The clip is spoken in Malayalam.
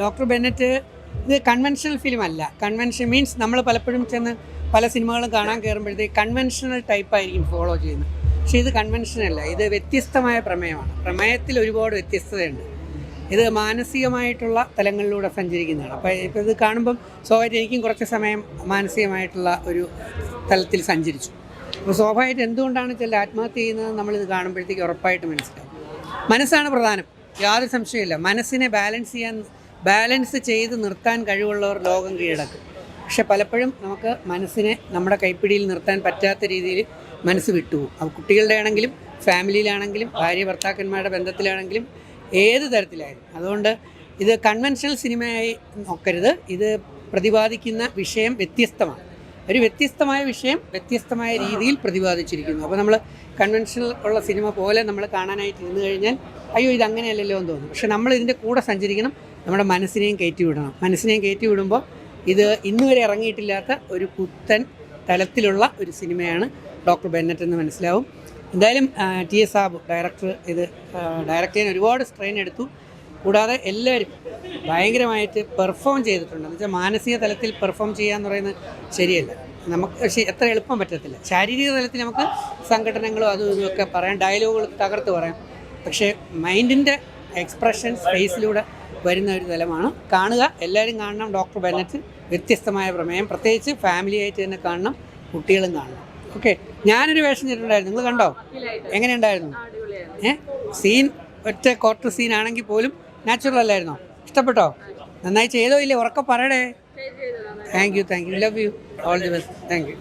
ഡോക്ടർ ബെന്നറ്റ് ഇത് കൺവെൻഷണൽ ഫിലിം അല്ല. കൺവെൻഷൻ മീൻസ് നമ്മൾ പലപ്പോഴും ചെന്ന് പല സിനിമകളും കാണാൻ കയറുമ്പോഴത്തേക്ക് കൺവെൻഷണൽ ടൈപ്പായിരിക്കും ഫോളോ ചെയ്യുന്നത്. പക്ഷേ ഇത് കൺവെൻഷനല്ല, ഇത് വ്യത്യസ്തമായ പ്രമേയമാണ്. പ്രമേയത്തിൽ ഒരുപാട് വ്യത്യസ്തതയുണ്ട്. ഇത് മാനസികമായിട്ടുള്ള തലങ്ങളിലൂടെ സഞ്ചരിക്കുന്നതാണ്. അപ്പോൾ ഇപ്പോൾ ഇത് കാണുമ്പം സ്വാഭാവികമായിട്ട് എനിക്കും കുറച്ച് സമയം മാനസികമായിട്ടുള്ള ഒരു തലത്തിൽ സഞ്ചരിച്ചു. അപ്പോൾ സ്വാഭാവികമായിട്ട് എന്തുകൊണ്ടാണ് ചില ആത്മഹത്യ ചെയ്യുന്നത് നമ്മളിത് കാണുമ്പോഴത്തേക്ക് ഉറപ്പായിട്ട് മനസ്സിലാവും. മനസ്സാണ് പ്രധാനം, യാതൊരു സംശയമില്ല. മനസ്സിനെ ബാലൻസ് ചെയ്ത് നിർത്താൻ കഴിവുള്ളവർ ലോകം കീഴടക്കും. പക്ഷെ പലപ്പോഴും നമുക്ക് മനസ്സിനെ നമ്മുടെ കൈപ്പിടിയിൽ നിർത്താൻ പറ്റാത്ത രീതിയിൽ മനസ്സ് വിട്ടുപോകും. അത് കുട്ടികളുടെ ആണെങ്കിലും ഫാമിലിയിലാണെങ്കിലും ഭാര്യ ഭർത്താക്കന്മാരുടെ ബന്ധത്തിലാണെങ്കിലും ഏത് തരത്തിലായാലും. അതുകൊണ്ട് ഇത് കൺവെൻഷണൽ സിനിമയായി നോക്കരുത്. ഇത് പ്രതിപാദിക്കുന്ന വിഷയം വ്യത്യസ്തമാണ്. ഒരു വ്യത്യസ്തമായ വിഷയം വ്യത്യസ്തമായ രീതിയിൽ പ്രതിപാദിച്ചിരിക്കുന്നു. അപ്പോൾ നമ്മൾ കൺവെൻഷണൽ ഉള്ള സിനിമ പോലെ നമ്മൾ കാണാനായിട്ട് ഇരുന്ന് കഴിഞ്ഞാൽ അയ്യോ ഇതങ്ങനെയല്ലല്ലോ എന്ന് തോന്നും. പക്ഷെ നമ്മൾ ഇതിൻ്റെ കൂടെ സഞ്ചരിക്കണം, നമ്മുടെ മനസ്സിനെയും കയറ്റി വിടണം. മനസ്സിനെയും കയറ്റി വിടുമ്പോൾ ഇത് ഇന്നുവരെ ഇറങ്ങിയിട്ടില്ലാത്ത ഒരു പുത്തൻ തലത്തിലുള്ള ഒരു സിനിമയാണ് ഡോക്ടർ ബെന്നറ്റ് എന്ന് മനസ്സിലാവും. എന്തായാലും ടി.എസ്. സാബു ഡയറക്ടർ ഇത് ഡയറക്റ്റ് ചെയ്യാൻ ഒരുപാട് സ്ട്രെയിൻ എടുത്തു. കൂടാതെ എല്ലാവരും ഭയങ്കരമായിട്ട് പെർഫോം ചെയ്തിട്ടുണ്ട്. എന്ന് വെച്ചാൽ മാനസിക തലത്തിൽ പെർഫോം ചെയ്യുക എന്ന് പറയുന്നത് ശരിയല്ല, നമുക്ക് പക്ഷേ എത്ര എളുപ്പം പറ്റത്തില്ല. ശാരീരിക തലത്തിൽ നമുക്ക് സംഘടനകളും അതും ഇതുമൊക്കെ പറയാം, ഡയലോഗുകൾ തകർത്ത് പറയാം. പക്ഷേ മൈൻഡിൻ്റെ എക്സ്പ്രഷൻ ഫേസിലൂടെ വരുന്ന ഒരു തലമാണ്. കാണുക, എല്ലാവരും കാണണം ഡോക്ടർ ബെന്നറ്റ്. വ്യത്യസ്തമായ പ്രമേയം, പ്രത്യേകിച്ച് ഫാമിലിയായിട്ട് തന്നെ കാണണം, കുട്ടികളും കാണണം. ഓക്കെ, ഞാനൊരു വേഷം ചെയ്തിട്ടുണ്ടായിരുന്നു, നിങ്ങൾ കണ്ടോ? എങ്ങനെയുണ്ടായിരുന്നു? സീൻ ഒറ്റ ക്വാർട്ടർ സീൻ ആണെങ്കിൽ പോലും നാച്ചുറൽ അല്ലായിരുന്നോ? ഇഷ്ടപ്പെട്ടോ? നന്നായി ചെയ്തോ ഇല്ലേ? ഉറക്കെ പറയടേ. Thank you, love you, all the best. Thank U.